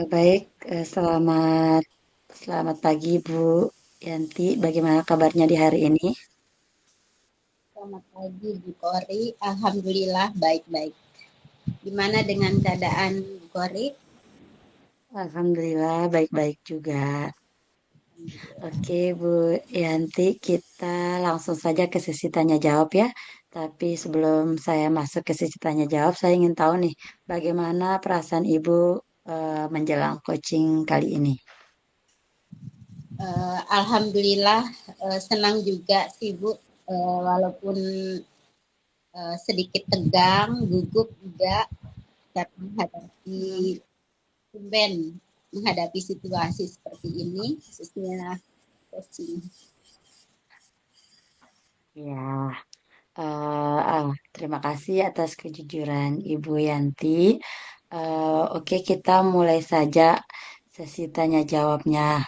Baik, selamat selamat pagi Bu Yanti. Bagaimana kabarnya di hari ini? Selamat pagi Bu Kori, alhamdulillah baik-baik. Gimana dengan keadaan Bu Kori? Alhamdulillah baik-baik juga. Oke Bu Yanti, kita langsung saja ke sesi tanya jawab ya. Tapi sebelum saya masuk ke sesi tanya jawab, saya ingin tahu nih, bagaimana perasaan Ibu menjelang coaching kali ini? Alhamdulillah senang juga sih Bu, walaupun sedikit tegang, gugup juga karena Hmm. tumben menghadapi situasi seperti ini, khususnya coaching. Ya, terima kasih atas kejujuran Ibu Yanti. Oke, kita mulai saja sesi tanya jawabnya.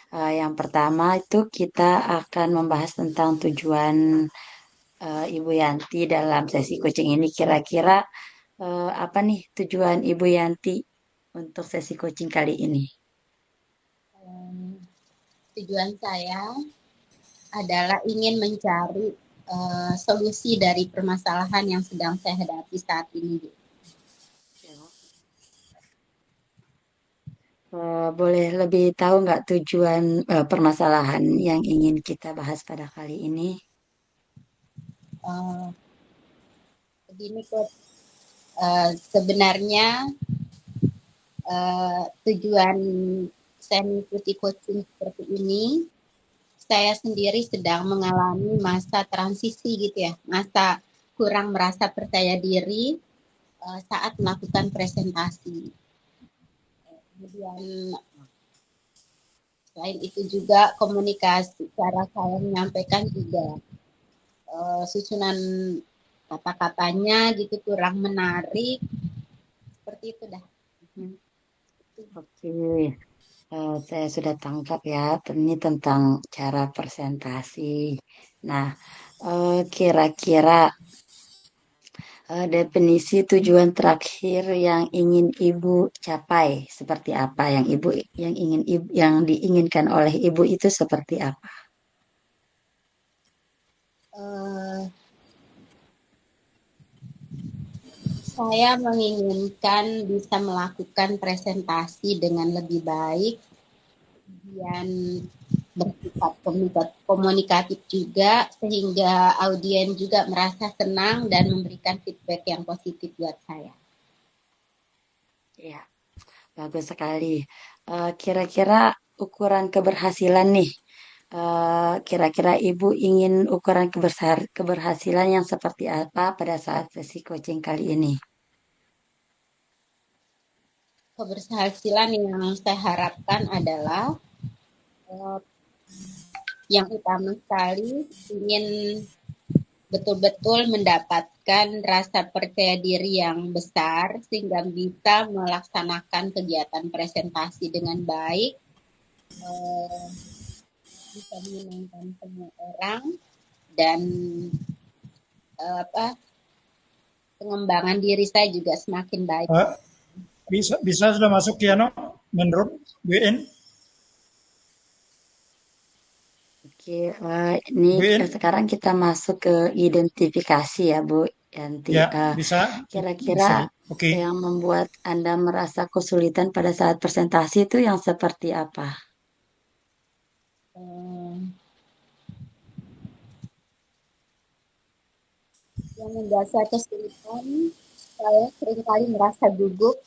Yang pertama itu kita akan membahas tentang tujuan Ibu Yanti dalam sesi coaching ini. Kira-kira apa nih tujuan Ibu Yanti untuk sesi coaching kali ini? Tujuan saya adalah ingin mencari solusi dari permasalahan yang sedang saya hadapi saat ini. Boleh lebih tahu nggak tujuan permasalahan yang ingin kita bahas pada kali ini? Uh, Begini kok, sebenarnya tujuan saya mengikuti coaching seperti ini, saya sendiri sedang mengalami masa transisi gitu ya, masa kurang merasa percaya diri saat melakukan presentasi. Kemudian selain itu juga komunikasi, cara saya menyampaikan juga susunan kata-katanya gitu kurang menarik, seperti itu dah. Hmm. Oke, saya sudah tangkap ya. Ini tentang cara presentasi. Nah, kira-kira definisi tujuan terakhir yang ingin Ibu capai seperti apa? Yang diinginkan oleh Ibu itu seperti apa? Eh, saya menginginkan bisa melakukan presentasi dengan lebih baik, kemudian bersifat komunikatif juga, sehingga audien juga merasa senang dan memberikan feedback yang positif buat saya. Ya, bagus sekali. Kira-kira ukuran keberhasilan nih. Kira-kira Ibu ingin ukuran keberhasilan yang seperti apa pada saat sesi coaching kali ini? Keberhasilan yang saya harapkan adalah eh, yang utama sekali ingin betul-betul mendapatkan rasa percaya diri yang besar sehingga bisa melaksanakan kegiatan presentasi dengan baik, eh, bisa menyenangkan semua orang dan apa pengembangan diri saya juga semakin baik. Eh, bisa sudah masuk Kiano menurut WN? Oke, ini WN? sekarang kita masuk ke identifikasi ya, Bu Yanti. Ya, bisa. Kira-kira Bisa. Oke. yang membuat Anda merasa kesulitan pada saat presentasi itu yang seperti apa? Eh, yang membuat saya kesulitan, saya seringkali merasa gugup,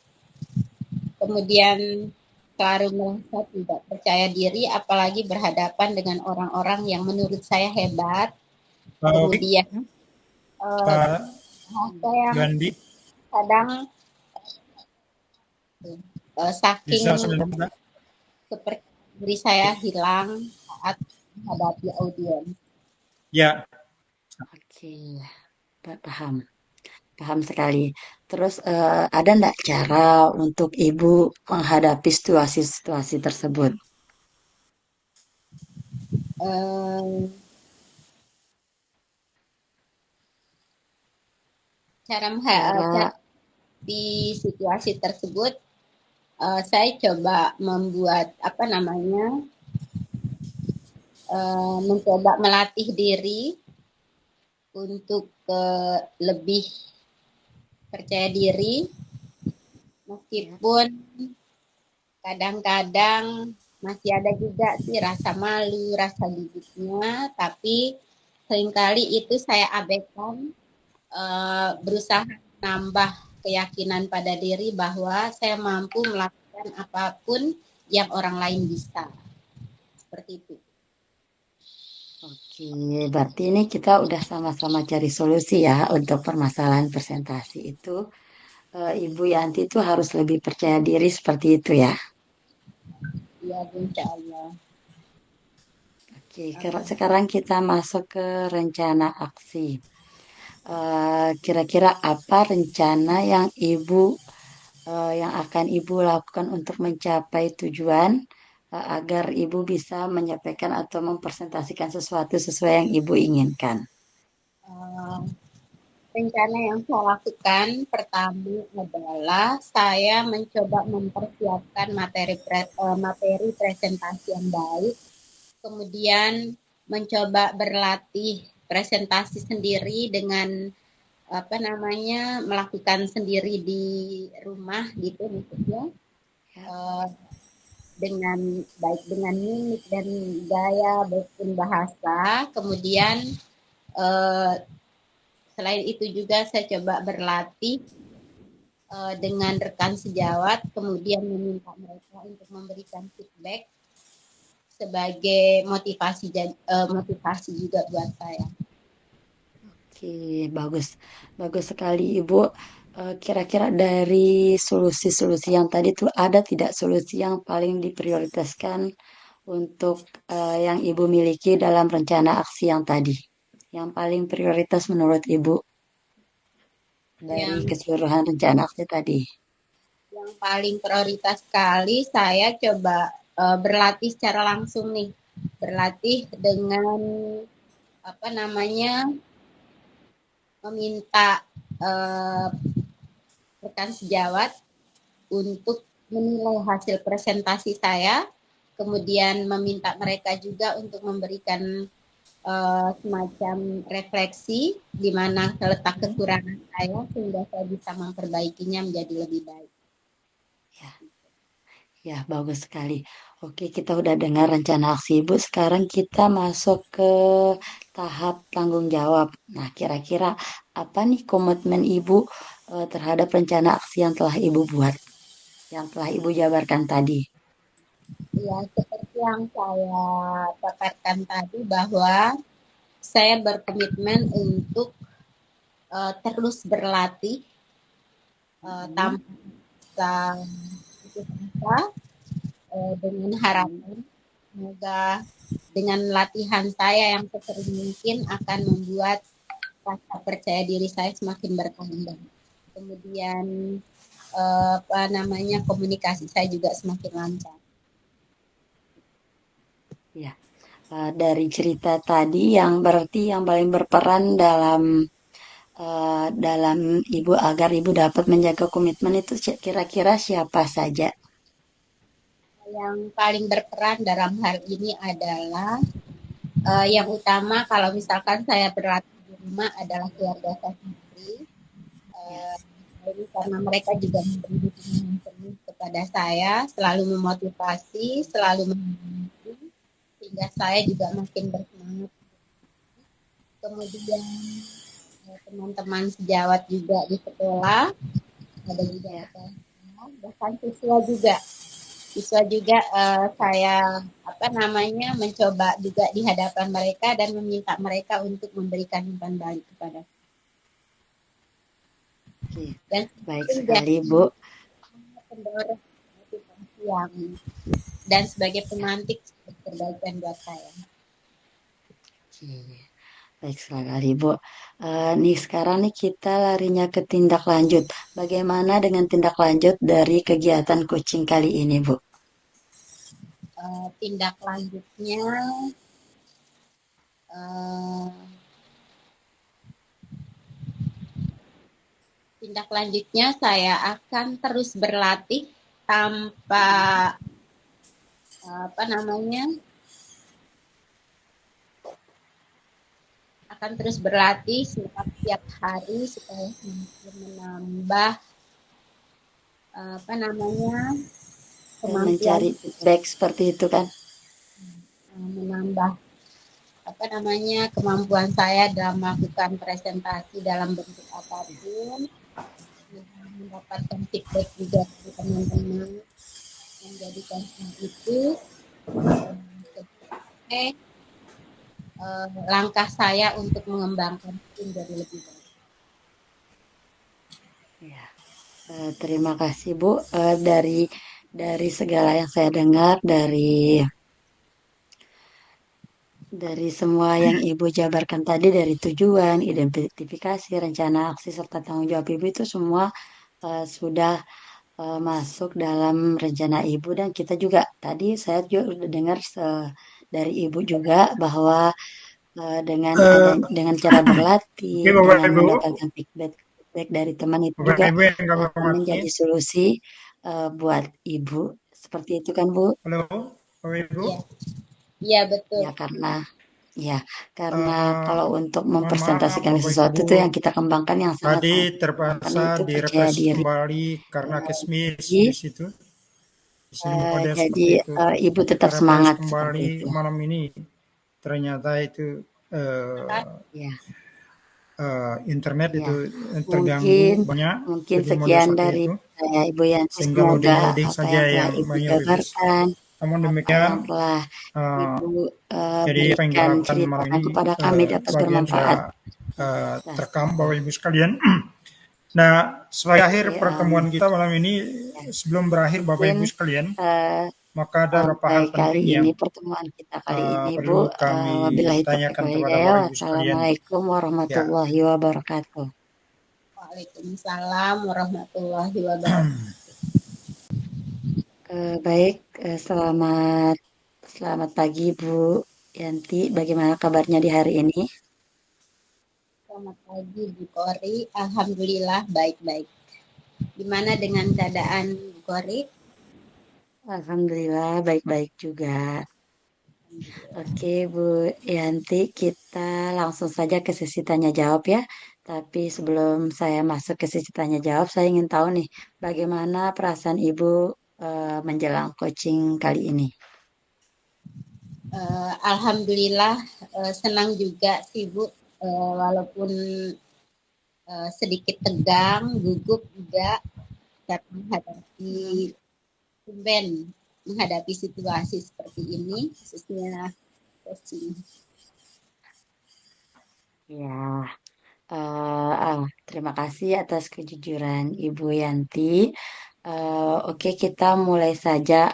kemudian selalu merasa tidak percaya diri, apalagi berhadapan dengan orang-orang yang menurut saya hebat. Oke. Kemudian eh, Pak bahasa yang Gandhi kadang saking bisa sebentar. seperti diri saya hilang saat menghadapi audiens. Ya, Oke, paham, paham sekali. Terus ada nggak cara untuk ibu menghadapi situasi-situasi tersebut? Eh, cara Cara, di situasi tersebut, saya coba membuat apa namanya, mencoba melatih diri untuk lebih percaya diri, ya, meskipun kadang-kadang masih ada juga sih rasa malu, rasa gigitnya, tapi seringkali itu saya abaikan, berusaha menambah keyakinan pada diri bahwa saya mampu melakukan apapun yang orang lain bisa. Seperti itu. oke. Berarti ini kita udah sama-sama cari solusi ya untuk permasalahan presentasi itu. Ibu Yanti itu harus lebih percaya diri seperti itu ya. Ya, insya Allah. Oke, sekarang kita masuk ke rencana aksi. Kira-kira apa rencana yang yang akan ibu lakukan untuk mencapai tujuan agar ibu bisa menyampaikan atau mempresentasikan sesuatu sesuai yang ibu inginkan? Uh, Rencana yang saya lakukan pertama adalah saya mencoba mempersiapkan materi presentasi yang baik, kemudian mencoba berlatih presentasi sendiri dengan apa namanya, melakukan sendiri di rumah gitu maksudnya, Ya, eh, dengan baik dengan mimik dan gaya maupun bahasa. Kemudian eh, selain itu juga saya coba berlatih dengan rekan sejawat, kemudian meminta mereka untuk memberikan feedback sebagai motivasi juga buat saya. oke, bagus, bagus sekali ibu. Kira-kira dari solusi-solusi yang tadi tuh ada tidak solusi yang paling diprioritaskan untuk yang ibu miliki dalam rencana aksi yang tadi? Yang paling prioritas menurut ibu dari Yang keseluruhan rencana aksi tadi? yang paling prioritas sekali saya coba berlatih secara langsung nih, berlatih dengan apa namanya, meminta eh, rekan sejawat untuk menilai hasil presentasi saya, kemudian meminta mereka juga untuk memberikan semacam refleksi di mana letak Hmm, kekurangan saya sehingga saya bisa memperbaikinya menjadi lebih baik. ya, ya, bagus sekali. Oke, kita udah dengar rencana aksi ibu. Sekarang kita masuk ke tahap tanggung jawab. Nah, kira-kira apa nih komitmen ibu terhadap rencana aksi yang telah ibu buat, yang telah ibu jabarkan tadi? Ya, seperti yang saya paparkan tadi bahwa saya berkomitmen untuk terus berlatih Hmm, tanpa putus asa, dengan hmm. harapan semoga dengan latihan saya yang sesering mungkin akan membuat rasa percaya diri saya semakin berkembang. Kemudian apa namanya, komunikasi saya juga semakin lancar. Ya, dari cerita tadi yang berarti yang paling berperan dalam ibu agar ibu dapat menjaga komitmen itu kira-kira siapa saja? Yang paling berperan dalam hal ini adalah yang utama kalau misalkan saya berlatih di rumah adalah keluarga saya sendiri. Ya, Uh, ini karena mereka juga memberi dukungan penuh kepada saya, selalu memotivasi, selalu mengingatkan, sehingga saya juga makin bersemangat. Kemudian teman-teman sejawat juga di sekolah, ada juga ya, kepala sekolah, bahkan siswa juga saya apa namanya, mencoba juga di hadapan mereka dan meminta mereka untuk memberikan umpan balik kepada saya. oke. Dan Baik itu sekali, menjadi Bu. pendorong motivasi yang dan sebagai pemantik kebaikan buat saya. Iya, baik sekali, Bu. Nih sekarang nih kita larinya ke tindak lanjut. Bagaimana dengan tindak lanjut dari kegiatan coaching kali ini, Bu? Tindak lanjutnya eh, tindak lanjutnya saya akan terus berlatih tanpa apa namanya akan terus berlatih setiap hari supaya semakin menambah apa namanya kemampuan Mencari feedback seperti itu kan? menambah apa namanya kemampuan saya dalam melakukan presentasi dalam bentuk apapun, mendapatkan feedback juga dari teman-teman, menjadikan itu sebagai langkah saya untuk mengembangkan tim jadi lebih baik. Ya, terima kasih, Bu. Dari segala yang saya dengar, dari semua yang Ibu jabarkan tadi, dari tujuan, identifikasi, rencana aksi, serta tanggung jawab Ibu itu semua sudah masuk dalam rencana Ibu, dan kita juga tadi saya juga udah dengar dari Ibu juga bahwa Eh, dengan cara berlatih, Oke, Bapak dengan Ibu, mendapatkan feedback dari teman itu Bapak juga Ibu yang kami akan hormati. menjadi solusi buat Ibu. Seperti itu kan, Bu? Halo, Bapak Ibu. Iya, iya betul. Ya, ya, karena Eh, kalau untuk Mohon maaf, mempresentasikan Bapak sesuatu Ibu. itu yang kita kembangkan yang Tadi sangat-sangat kembangkan terpaksa itu percaya direfresh diri. kembali karena kismis Jadi, di situ. Di sini ada jadi seperti itu. Ibu Kita tetap refresh semangat seperti kembali itu. malam ini. Ternyata itu eh, Ya, internet ya. itu terganggu Mungkin banyak. mungkin Jadi model sekian seperti dari itu. saya Ibu Yanti. Sehingga Semoga loading-loading apa saja yang telah yang Ibu banyak rilis. jabarkan, Namun apa demikian, yang telah eh, Ibu jadi apa yang kita berikan, lakukan malam ceritakan ini kepada kami dapat sebagian bermanfaat. sudah Nah, terekam Bapak Ibu sekalian. Nah, sebagai akhir oke, pertemuan kita malam ini, ya. sebelum berakhir Bapak Mungkin Ibu sekalian, eh, maka ada beberapa sampai hal kali penting ini yang pertemuan kita kali ini, Bu. perlu kami Wabillahi taufiq tanyakan wal kepada hidayah. Bapak Ibu sekalian. Wassalamualaikum Ya, warahmatullahi wabarakatuh. Waalaikumsalam warahmatullahi wabarakatuh. Baik, selamat pagi Bu Yanti. Bagaimana kabarnya di hari ini? Selamat pagi Bu Kori, alhamdulillah baik-baik. Gimana dengan keadaan Bu Kori? Alhamdulillah baik-baik juga. Oke Bu Yanti, kita langsung saja ke sesi tanya jawab ya. Tapi sebelum saya masuk ke sesi tanya jawab, saya ingin tahu nih, bagaimana perasaan Ibu menjelang coaching kali ini? Alhamdulillah senang juga sih Bu, walaupun sedikit tegang, gugup juga karena tumben menghadapi situasi seperti ini, khususnya coaching. Ya, terima kasih atas kejujuran Ibu Yanti. Oke, kita mulai saja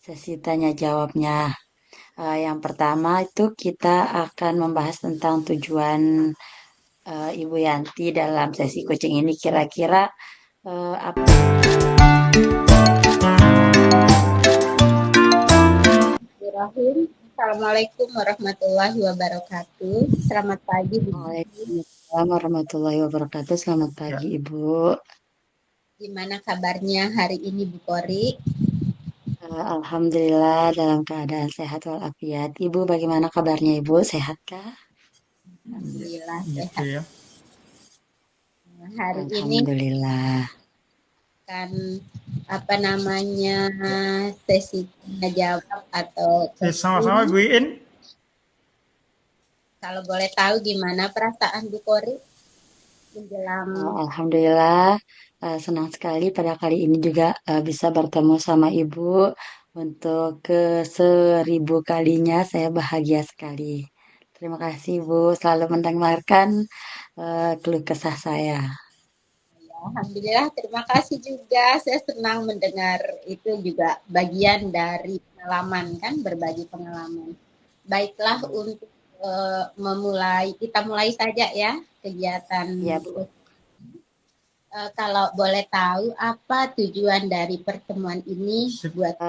sesi tanya jawabnya. Yang pertama itu kita akan membahas tentang tujuan Ibu Yanti dalam sesi coaching ini. Kira-kira apa? Assalamualaikum warahmatullahi wabarakatuh. Selamat pagi Bu. Waalaikumsalam warahmatullahi wabarakatuh. Selamat ya. pagi Ibu. Gimana kabarnya hari ini Bu Kori? Alhamdulillah dalam keadaan sehat walafiat. Ibu bagaimana kabarnya Ibu? Sehatkah? Ya, Alhamdulillah gitu sehat. ya. Hari ini Alhamdulillah. kan apa namanya Ya. sesi tanya jawab atau coaching. Sama-sama Bu Iin. Kalau boleh tahu gimana perasaan Bu Kori menjelang Alhamdulillah, senang sekali pada kali ini juga bisa bertemu sama Ibu untuk ke 1000 kalinya. Saya bahagia sekali. Terima kasih, Bu, selalu mendengarkan keluh kesah saya. Alhamdulillah, terima kasih juga. Saya senang mendengar itu juga bagian dari pengalaman kan, berbagi pengalaman. Baiklah untuk kita mulai saja ya kegiatan. Ya, Bu. Kalau boleh tahu apa tujuan dari pertemuan ini Sip. buat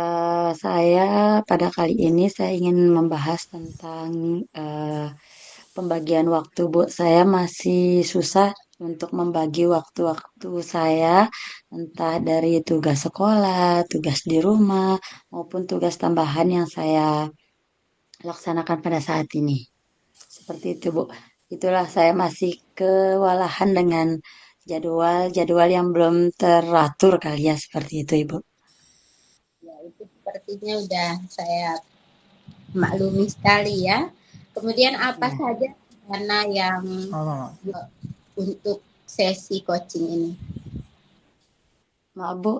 Saya pada kali ini saya ingin membahas tentang pembagian waktu, Bu. Saya masih susah untuk membagi waktu-waktu saya, entah dari tugas sekolah, tugas di rumah, maupun tugas tambahan yang saya laksanakan pada saat ini. Seperti itu, Bu. Itulah saya masih kewalahan dengan jadwal-jadwal yang belum teratur kali ya, seperti itu, Ibu. ya itu sepertinya udah saya maklumi sekali ya. Kemudian apa Ya, saja dana yang Sama. untuk sesi coaching ini? maaf, Bu,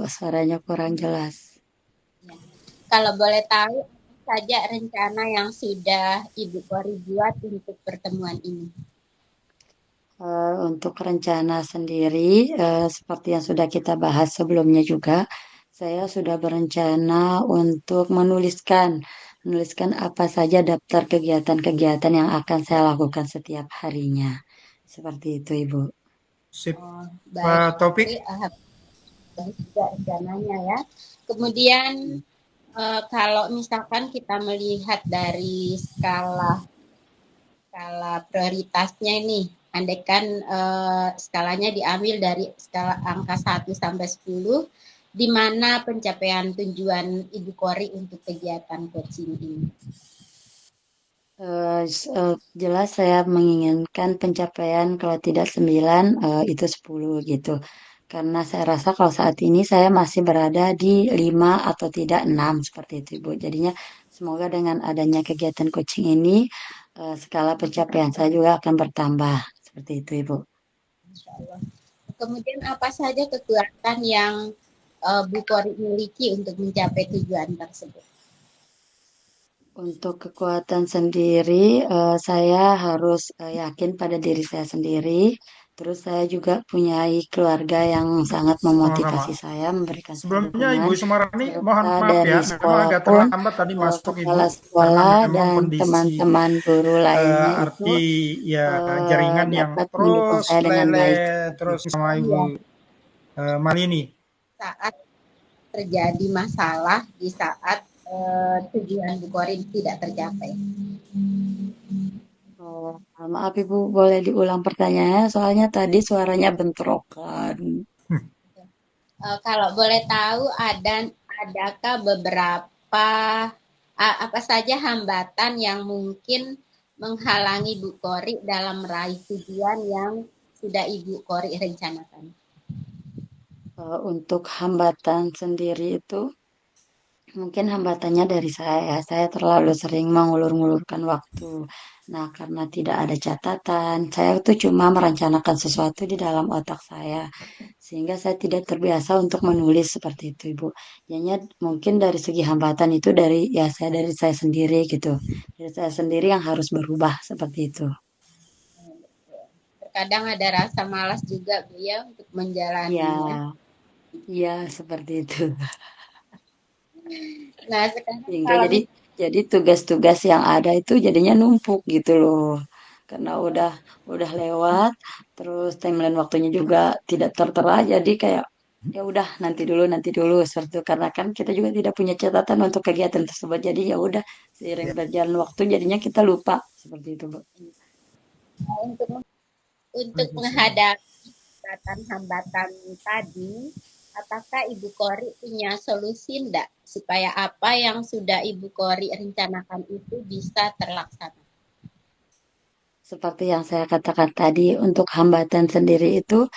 suaranya kurang jelas. Ya. Kalau boleh tahu apa saja rencana yang sudah Ibu Kori buat untuk pertemuan ini? Untuk rencana sendiri, seperti yang sudah kita bahas sebelumnya juga, saya sudah berencana untuk menuliskan apa saja daftar kegiatan-kegiatan yang akan saya lakukan setiap harinya. Seperti itu, Ibu. Sip. Oh, baik. Pak Topik, Bagus juga rencananya ya. Kemudian kalau misalkan kita melihat dari skala skala prioritasnya ini, andaikan skalanya diambil dari skala angka 1 sampai 10, di mana pencapaian tujuan Ibu Kori untuk kegiatan coaching ini? Jelas saya menginginkan pencapaian kalau tidak 9, itu 10 gitu. Karena saya rasa kalau saat ini saya masih berada di 5 atau tidak 6 seperti itu, Ibu. Jadinya semoga dengan adanya kegiatan coaching ini, skala pencapaian saya juga akan bertambah. Seperti itu, Ibu. Insya Allah. Kemudian apa saja kekuatan yang Bu Kori miliki untuk mencapai tujuan tersebut? Untuk kekuatan sendiri, saya harus yakin pada diri saya sendiri. Terus saya juga punya keluarga yang sangat memotivasi sama-sama. saya, memberikan saya Sebelumnya dukungan, Ibu Sumarani, mohon serta maaf dari ya, memang sekolah agak pun, terlambat tadi masuk Ibu, kepala karena sekolah memang dan kondisi teman-teman guru lainnya itu arti ya jaringan yang dapat mendukung terus saya dengan baik lelet seperti terus itu. sama Ibu Iya, Malini. saat terjadi masalah di saat tujuan Bu Kori tidak tercapai. Maaf Ibu, boleh diulang pertanyaannya, soalnya tadi suaranya bentrokan. Kalau boleh tahu adakah beberapa apa saja hambatan yang mungkin menghalangi Bu Kori dalam meraih tujuan yang sudah Ibu Kori rencanakan? Untuk hambatan sendiri itu, mungkin hambatannya dari saya, ya. Saya terlalu sering mengulur-ngulurkan waktu. Nah, karena tidak ada catatan, saya tuh cuma merencanakan sesuatu di dalam otak saya, sehingga saya tidak terbiasa untuk menulis seperti itu, Ibu. Jadinya mungkin dari segi hambatan itu dari saya sendiri gitu. Dari saya sendiri yang harus berubah seperti itu. Terkadang ada rasa malas juga Bu ya untuk menjalaninya. Ya, iya seperti itu. Nah sekarang Sehingga kalau jadi tugas-tugas yang ada itu jadinya numpuk gitu loh. Karena udah lewat, terus timeline waktunya juga tidak tertera, jadi kayak ya udah nanti dulu seperti itu. Karena kan kita juga tidak punya catatan untuk kegiatan tersebut. Jadi ya udah seiring berjalan waktu jadinya kita lupa seperti itu, Bu. untuk untuk Waalaikumsalam. menghadapi hambatan tadi, apakah Ibu Kori punya solusi enggak supaya apa yang sudah Ibu Kori rencanakan itu bisa terlaksana? Seperti yang saya katakan tadi, untuk hambatan sendiri itu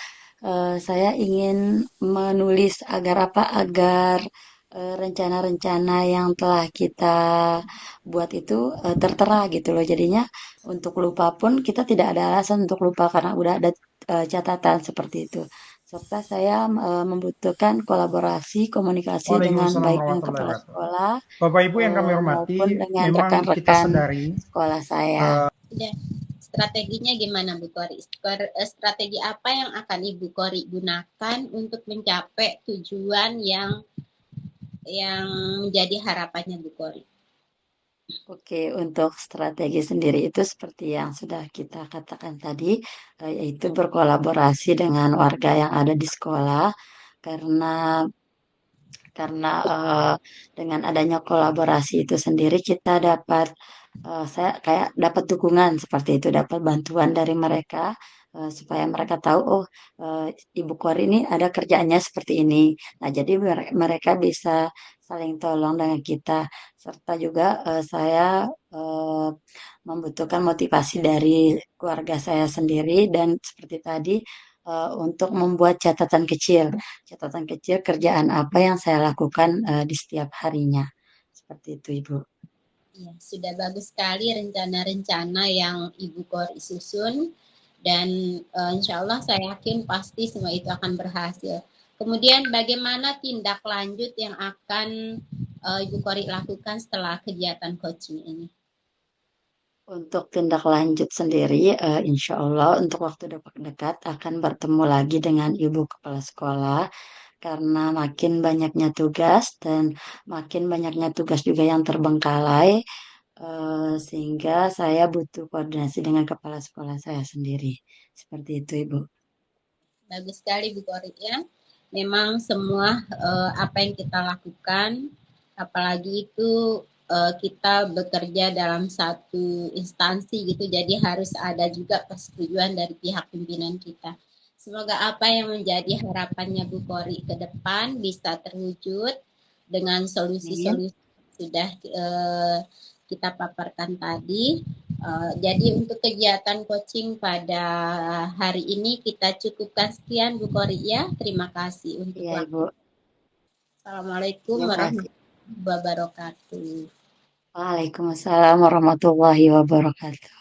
saya ingin menulis agar apa? Agar rencana-rencana yang telah kita buat itu tertera gitu loh. Jadinya untuk lupa pun kita tidak ada alasan untuk lupa karena udah ada catatan seperti itu. Serta saya membutuhkan kolaborasi, komunikasi dengan Waalaikumsalam baik dengan warahmatullahi kepala wabarakatuh. sekolah Bapak Ibu yang kami maupun hormati, dengan memang kita rekan-rekan sadari sekolah saya. Ya, strateginya gimana Bu Kori? Strategi apa yang akan Ibu Kori gunakan untuk mencapai tujuan yang menjadi harapannya Bu Kori? Oke, untuk strategi sendiri itu seperti yang sudah kita katakan tadi, yaitu berkolaborasi dengan warga yang ada di sekolah, karena karena dengan adanya kolaborasi itu sendiri kita dapat saya kayak dapat dukungan seperti itu, dapat bantuan dari mereka supaya mereka tahu oh Ibu Kori ini ada kerjaannya seperti ini. Nah, jadi mereka bisa saling tolong dengan kita serta juga saya eh, membutuhkan motivasi dari keluarga saya sendiri dan seperti tadi untuk membuat catatan kecil kerjaan apa yang saya lakukan di setiap harinya. Seperti itu, Ibu. Ya, sudah bagus sekali rencana-rencana yang Ibu Kori susun dan insya Allah saya yakin pasti semua itu akan berhasil. Kemudian bagaimana tindak lanjut yang akan Ibu Kori lakukan setelah kegiatan coaching ini? Untuk tindak lanjut sendiri, insya Allah untuk waktu dekat akan bertemu lagi dengan Ibu Kepala Sekolah karena makin banyaknya tugas dan makin banyaknya tugas juga yang terbengkalai, sehingga saya butuh koordinasi dengan kepala sekolah saya sendiri. Seperti itu, Ibu. Bagus sekali Bu Kori ya. Memang semua apa yang kita lakukan, apalagi itu kita bekerja dalam satu instansi gitu, jadi harus ada juga persetujuan dari pihak pimpinan kita. Semoga apa yang menjadi harapannya Bu Kori ke depan bisa terwujud dengan Amin. solusi-solusi sudah kita paparkan tadi. Jadi untuk kegiatan coaching pada hari ini kita cukupkan sekian Bu Kori ya. Terima kasih untuk Iya, waktu. Ibu. Assalamualaikum Terima kasih. warahmatullahi wabarakatuh. Waalaikumsalam warahmatullahi wabarakatuh.